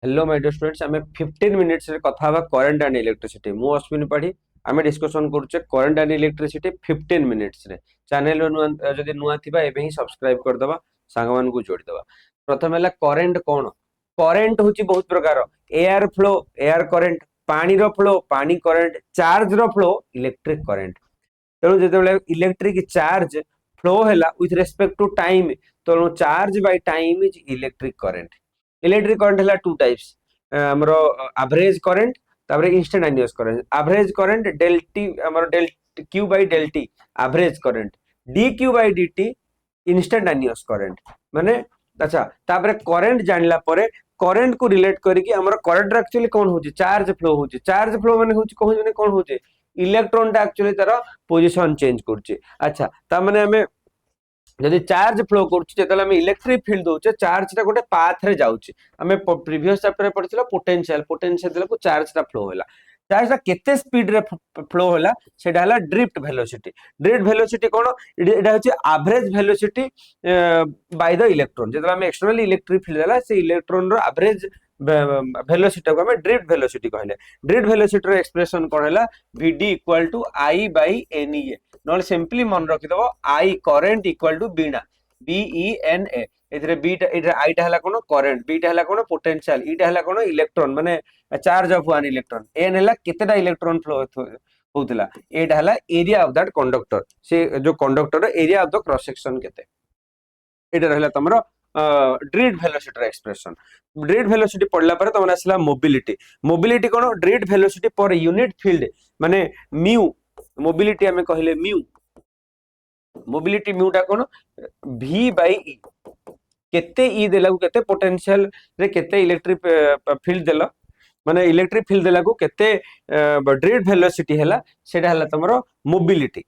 Hello my dear students आमे 15 minutes रे कथा हबा करंट एंड इलेक्ट्रिसिटी मु अश्विनी पाठी आमे डिस्कशन करूचे करंट एंड इलेक्ट्रिसिटी 15 मिनिट्स रे चैनल जदी नुआ थिबा एबे ही सब्सक्राइब कर दबा सांगमान को जोड़ी दबा। प्रथम हला करंट कोन करंट होची बहुत प्रकार एयर फ्लो एयर करंट पानी रो फ्लो पानी करंट चार्ज रो फ्लो इलेक्ट्रिक करंट तेणु जेतेबेले इलेक्ट्रिक चार्ज फ्लो हैला विथ रेस्पेक्ट टू टाइम तेणु charge by time is electric current. Electric current हैला टू टाइप्स हमरो एवरेज करंट तापर instantaneous current average current del t हमरो del q by del t average current d q by d t instantaneous current माने अच्छा तापर current जानला परे current को रिलेट करिकि हमरो करंट एक्चुअली कोन होची चार्ज फ्लो माने होची कोन माने कोन होची इलेक्ट्रॉन टा एक्चुअली तार पोजीशन चेंज करची। अच्छा ता माने हमें जदि चार्ज फ्लो करछि जेतले हम इलेक्ट्रिक फील्ड दोचे चार्ज टा गोटे पाथ रे जाउछि हमें प्रीवियस चैप्टर रे पढिथिला पोटेंशियल देला को चार्ज टा फ्लो होला चार्ज टा केते स्पीड रे फ्लो होला सेटा हला ड्रिफ्ट वेलोसिटी कोन एटा होछि average velocity by the electron जेतले हम एक्सटर्नली इलेक्ट्रिक फील्ड देला से इलेक्ट्रॉन रो एवरेज वेलोसिटी को हमें ड्रिफ्ट वेलोसिटी कहले ड्रिफ्ट वेलोसिटी रो एक्सप्रेशन कोन हला vd equal to i by NEA नॉले सिंपली मन रखि दबो I करंट इक्वल टू बीना BENA एथरे बी टा इधर I टा हला कोन करंट बी टा हला कोन पोटेंशियल ई टा हला कोन इलेक्ट्रॉन माने charge of one electron n हला केतेटा इलेक्ट्रॉन फ्लो होतला एटा हला एरिया ऑफ दैट कंडक्टर से जो conductor area of the cross section केते एटा रहला तमरो drift velocity expression. Drift velocity पढ़ला पर तमन आसला मोबिलिटी कोन drift velocity per unit field माने म्यू मोबिलिटी हमें कहले मोबिलिटी म्यू टा कोन v बाय e केते e देला को केते पोटेंशियल रे केते इलेक्ट्रिक फील्ड देला माने इलेक्ट्रिक फील्ड देला को केते ड्रिफ्ट वेलोसिटी हैला सेटा हैला तमरो मोबिलिटी।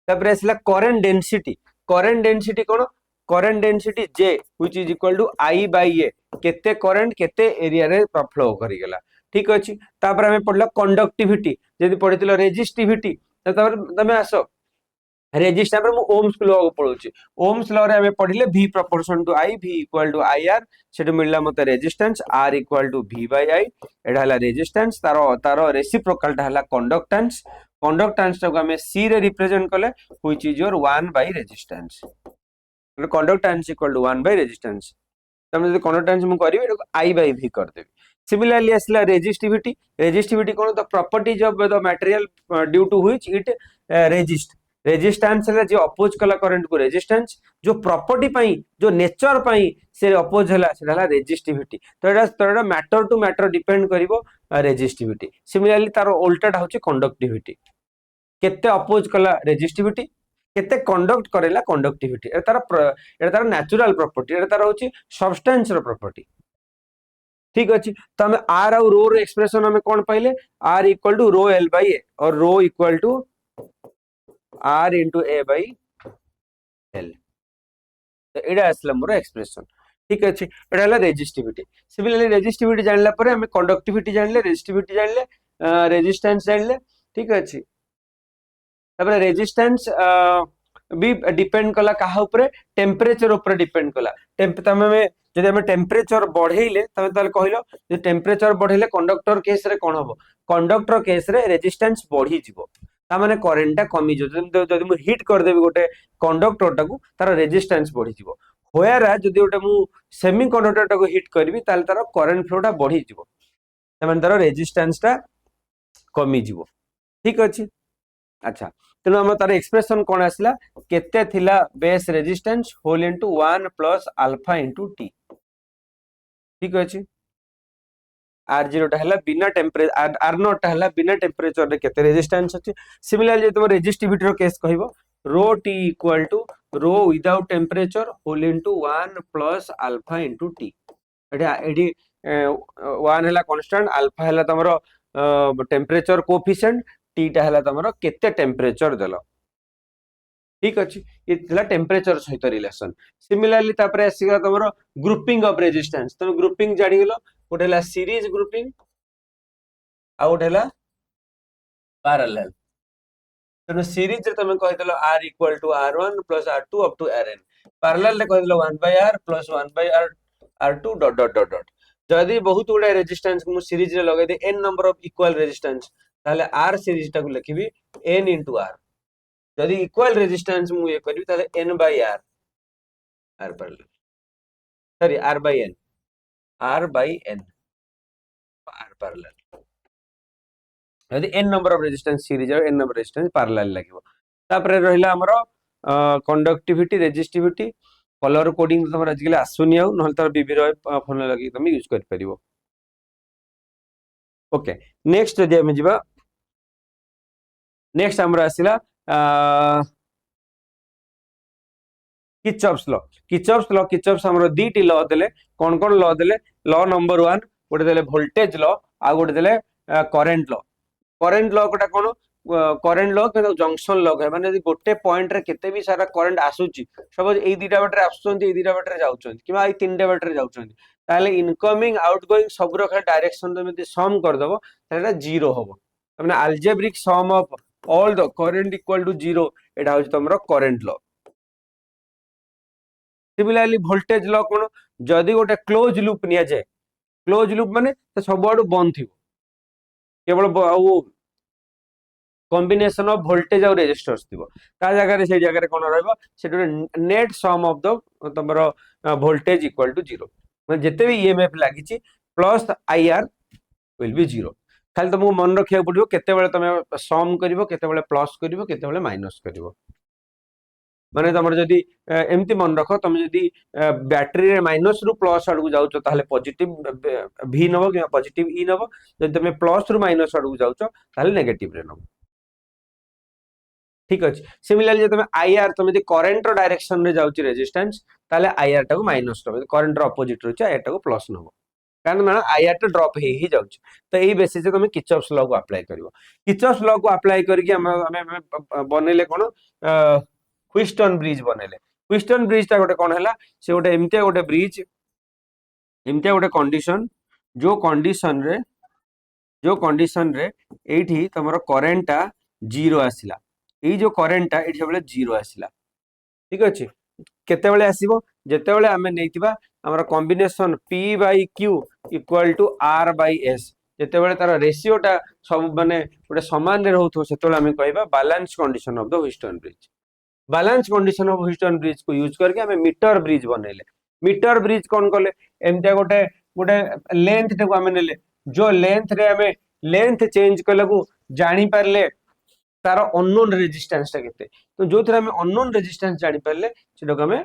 तापर आसला करंट डेंसिटी कोन current density J which is equal to I by A केते करंट केते एरिया रे फ्लो करि गेला ठीक अछि। तापर हमें पढला कंडक्टिविटी जदि पढितलो रेजिस्टिविटी तापर तमे आसो रेजिस्टेंस पर ओम्स लॉ को पढोची ओम्स लॉ रे हमें पढिले V proportion to I V equal to IR सेट मिलला मते resistance R equal to V by I एडा हला रेजिस्टेंस तारो रेसिप्रोकल टा हला कंडक्टेंस टा को हमें C रे रिप्रेजेंट करले which is your 1 by resistance conductance equal to 1 by resistance तमे जदि कंडक्टेंस मु करिवे I बाय V कर देबी। सिमिलरली असला रेजिस्टिविटी कोन the properties of the material due to which it resistance है जो अपोज कला करंट को रेजिस्टेंस जो प्रॉपर्टी पाई जो नेचर पाई से अपोज हला सेटा हला रेजिस्टिविटी तो एटा मैटर टू मैटर डिपेंड करिवो रेजिस्टिविटी। सिमिलरली तार उल्टाटा होची कंडक्टिविटी केते अपोज कला रेजिस्टिविटी केते कंडक्ट करेला कंडक्टिविटी एटा तार नेचुरल प्रॉपर्टी एटा तार होची सब्सटेंस रो प्रॉपर्टी ठीक अछि। तो हम r और रो रो एक्सप्रेशन हमें कोन पाइले r equal to rho l by a और rho equal to R into A by L तो एडा असला मोर एक्सप्रेशन ठीक अछि। एडा हला रेजिस्टिविटी। सिमिलरली रेजिस्टिविटी जानला परे हम कंडक्टिविटी जानले रेजिस्टिविटी जानले रेजिस्टेंस जानले ठीक अछि। तबरे रेजिस्टेंस भी डिपेंड कला काहा ऊपर टेंपरेचर ऊपर डिपेंड कला तमे जदि हम टेंपरेचर बढ़ेइले तमे ताल कहिलो जे टेंपरेचर बढ़ेइले कंडक्टर केस रे कोन हबो कंडक्टर केस रे रेजिस्टेंस बढ़ी जिवो ता माने करंट टा कमी जो जदि मु हिट कर देबी गोटे कंडक्टर टाकू तार रेजिस्टेंस बढ़ी जिवो होयारा जदि गोटे मु सेमी कंडक्टर टाकू हिट करबी ताल तार करंट फ्लो टा बढ़ी जिवो ता माने तार रेजिस्टेंस टा कमी जिवो ठीक अछि। अच्छा तेनु हम तार एक्सप्रेशन कोन आसला केते थिला base resistance whole into 1 plus alpha into t ठीक अछि। R0 टा हला बिना टेंपरेचर R0 टा हला बिना टेंपरेचर रे केते रेजिस्टेंस अछि। सिमिलरली तुम रेजिस्टिविटी रो केस कहिबो rho t equal to rho without temperature होल into 1 plus alpha into t एडी 1 हला कांस्टेंट अल्फा हला तमरो टेंपरेचर कोएफिशिएंट t टा हला तमरो केते टेंपरेचर देलो ठीक अछि। ये थला टेंपरेचर सहित रिलेशन। सिमिलरली तापरे आसीगा तमरो ग्रुपिंग ऑफ रेजिस्टेंस तमे ग्रुपिंग जानि गेलो गोटेला सीरीज ग्रुपिंग आ गोटेला पैरेलल तनो सीरीज रे तमे कहि देलो r equal to r1 plus r2 up to rn parallel रे कहि देलो 1 by r plus 1 by r r2 dot dot dot dot जदि बहुत गुड़ा रेजिस्टेंस को सीरीज रे लगे दे n number of equal resistance ताले r सीरीज टा को लिखिबी n into r जदि इक्वल रेजिस्टेंस मु ये करबी ताले n by r r parallel sorry r by n r by n r parallel यदि n number of resistance series और n नंबर रेजिस्टेंस पैरेलल लागिवो तापर रहिला हमरो कंडक्टिविटी रेजिस्टिविटी कलर कोडिंग तमर आजकल आसुनी आउ नहल तार बीबी रो फोन लगी तुम यूज कर परिबो ओके नेक्स्ट जदि हम जिबा नेक्स्ट हमर आसिला किचॉफ्स हमर दीटी लॉ देले कोन कोन लॉ देले लॉ नंबर 1 गोटे देले वोल्टेज लॉ आ गोटे देले करंट लॉ कोटा कोन करंट लॉ के जंक्शन लॉ है माने गोटे पॉइंट रे केते भी सारा करंट आसुची सपोज ए दीटा बाटरे आसुचंती ए दीटा बाटरे जाउचंती किबा ए तीनटा बाटरे जाउचंती ताले इनकमिंग आउटगोइंग सब रो डायरेक्शन तो यदि सम कर दबो ताले जीरो होबो माने algebraic sum of all the current equal to zero एटा होची तमरो current law similarly voltage law कोन जदि गोटे क्लोज लूप निया जाय क्लोज लूप माने सब आडू बंद थिबो केवल कॉम्बिनेशन ऑफ वोल्टेज और रेजिस्टर्स थिबो ता जगह रे से जगह रे कोन रहबो सेटो नेट सम ऑफ द तमरो वोल्टेज इक्वल टू जीरो माने जते भी ईएमएफ लागिची plus IR will be zero खाली तुमको मन रखिया पड़िबो केते बेले तमे सम करिवो केते बेले प्लस करिवो केते बेले माइनस करिवो माने तुम जदि एमती मन रख तुम जदि बैटरी रे माइनस रु प्लस आड़ को जाउचो ताले पॉजिटिव भी नबो कि पॉजिटिव ई नबो जदि तुम प्लस रु माइनस आड़ को जाउचो ताले नेगेटिव रे नबो ठीक अछि सिमिलरली जे तुम आईआर तुम जदि करंट रो डायरेक्शन रे जाउची रेजिस्टेंस ताले आईआर टा को माइनस नबो करंट रो अपोजिट रहउची आईआर टा को प्लस नबो कारण माने आईआर टा ड्रॉप ही जाउची तो एही बेसिस से तुम किर्चॉफ्स लॉ को अप्लाई करिवो किर्चॉफ्स लॉ को अप्लाई करके हम बनेले कोन ह्विस्टन ब्रिज बनेले ह्विस्टन ब्रिज ता गोटे कोन हला से गोटे एमते गोटे ब्रिज एमते गोटे कंडीशन जो कंडीशन रे एठी तमरो करंट ता जीरो आसिला एई जो करंट ता एठी बेले जीरो आसिला ठीक अछि केते बेले आसीबो जेते बेले हमें नेतिबा हमर combination p by q equal to r by s जेते बेले तार रेशियो ता सब माने गोटे समान रे रहउथो सेते बेले हमें कहबा balance condition of the Wheatstone bridge balance condition of Wheatstone bridge को यूज करके हमें मीटर ब्रिज बनैले मीटर ब्रिज कौन कले एमते गोटे गोटे लेंथ टे को हमें नेले जो लेंथ रे हमें लेंथ चेंज कले को जानि पारले तार अननोन रेजिस्टेंस ता केते तो जो थरे हमें अननोन रेजिस्टेंस जानि पारले सेटा को हमें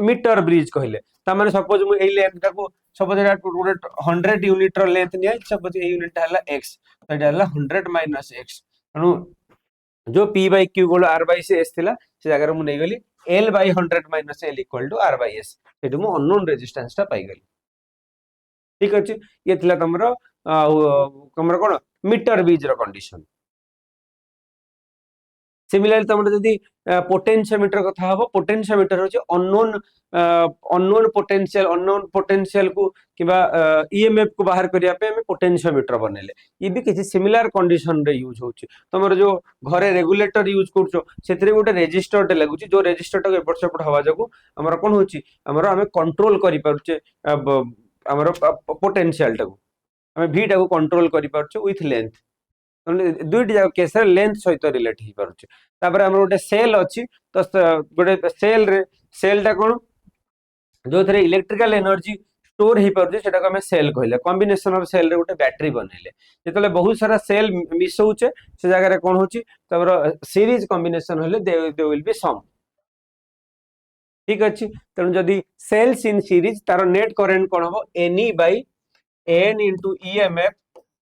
मीटर ब्रिज कहले ता माने सपोज मु एई लेंथ टा को सपोज एटा 100 यूनिट रो लेंथ निया सपोज ए यूनिट हला x तो एटा हला 100 माइनस x अनु जो p बाय q गोल r बाय s थिला से जगह मु नै गली l by 100 minus l equal to r by s सेटु मु अननोन रेजिस्टेंस ता पाई गली ठीक अछि ये थिला तमरो कोन मीटर ब्रिज रो कंडीशन सिमिलरली तुम जदि पोटेंशियोमीटर कथा हबो पोटेंशियोमीटर होचे अननोन पोटेंशियल को किबा ईएमएफ को बाहर करिया पे हम पोटेंशियोमीटर बनेले ये भी किछि सिमिलर कंडीशन रे यूज होचे तमर जो घरे रेगुलेटर यूज करछो सेतरे गोटे रेजिस्टर टे लागुची जो रेजिस्टर टा एपट सेपट हवा जाको हमर कोन होची हमर हमें कंट्रोल करि पारुचे हमर पोटेंशियल टा को हमें v टा को कंट्रोल करि पारुचे विथ लेंथ दुईटी जाक केस लेंथ सहित रिलेट ही पारुचे तापर हमर गोटे सेल अछि तो गोटे सेल टा कोन जो थरे इलेक्ट्रिकल एनर्जी स्टोर ही पारुचे सेटा को हमें सेल कहले कॉम्बिनेशन ऑफ सेल रे गोटे बैटरी बनैले जेतले बहुत सारा सेल मिसौचे से जगह रे कोन होची तापर सीरीज कॉम्बिनेशन होले दे विल बी सम ठीक अछि तनु जदी सेल्स इन सीरीज तार नेट करंट कोन हो एनी by n into emf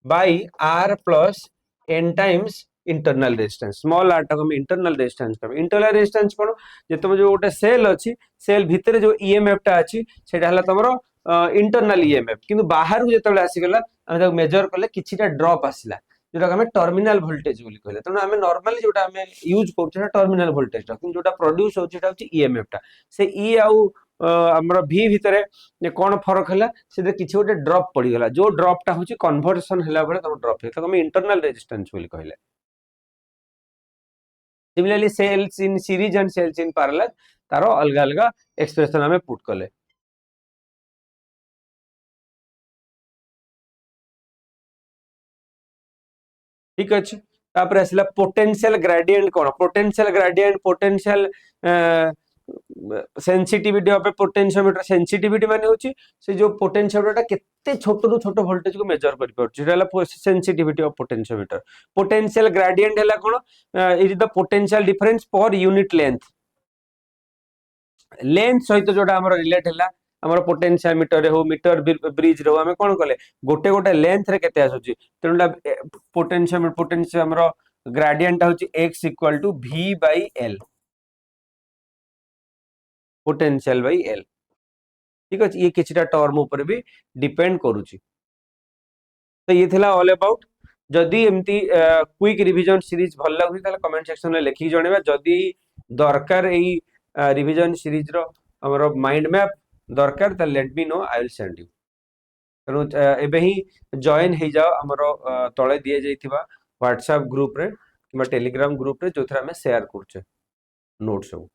by r plus n times internal resistance small r टा को हम इंटरनल रेजिस्टेंस कहबे इंटरनल रेजिस्टेंस कोन जेतम जो गोटे सेल अछि सेल भितरे जो ईएमएफ टा अछि सेटा हला तमरो इंटरनल ईएमएफ किंतु बाहर को जेतबे आसी गेला हम ताको मेजर करले किछिटा ड्रॉप आसिला जोटा हमें टर्मिनल वोल्टेज बोली कहले तनो हमें नॉर्मली जोटा हमें यूज करछे टर्मिनल वोल्टेज टा किंतु जोटा प्रोड्यूस होछि सेटा होछि ईएमएफ टा से ई आउ हमर v भितरे कोन फरक हला से किछि गोटे ड्रॉप पड़ी गला जो ड्रॉप टा होछि कन्वर्जन हला बळे तम ड्रॉप हे तो हम इंटरनल रेजिस्टेंस बोली कहले similarly cells in series and cells in parallel तारो अलग अलग एक्सप्रेशन हमें पुट कले ठीक अच्छे तापर आसला पोटेंशियल ग्रेडिएंट कौन potential gradient potential sensitivity of A potentiometer sensitivity माने होची से जो पोटेंशियोमीटर केते छोट रु छोट वोल्टेज को मेजर करि परछि सेला sensitivity of potentiometer potential gradient हैला कोन it is the potential difference per unit length length सहित जोटा हमर रिलेट हैला हमर पोटेंशियल मीटर रे हो मीटर ब्रिज रे हो हमें कोन कले गोटे गोटे लेंथ रे केते आसुची तेनुला पोटेंशियल हमर ग्रेडिएंट होची x equal to v by l potential by l ठीक अछि ये किछटा टर्म ऊपर भी डिपेंड करूची तो ये थिला ऑल अबाउट जदि एमती क्विक रिवीजन सीरीज भल लागुची ताले कमेंट सेक्शन में लिखि जणेबा जदि दरकार एई रिवीजन सीरीज रो हमर माइंड मैप दरकार त let me know I will send you तेणु एबे ही जॉइन हो जाओ हमर तळे दिए जाइथिबा व्हाट्सएप ग्रुप रे कि टेलीग्राम ग्रुप रे जोथरा में शेयर करछे नोट सब।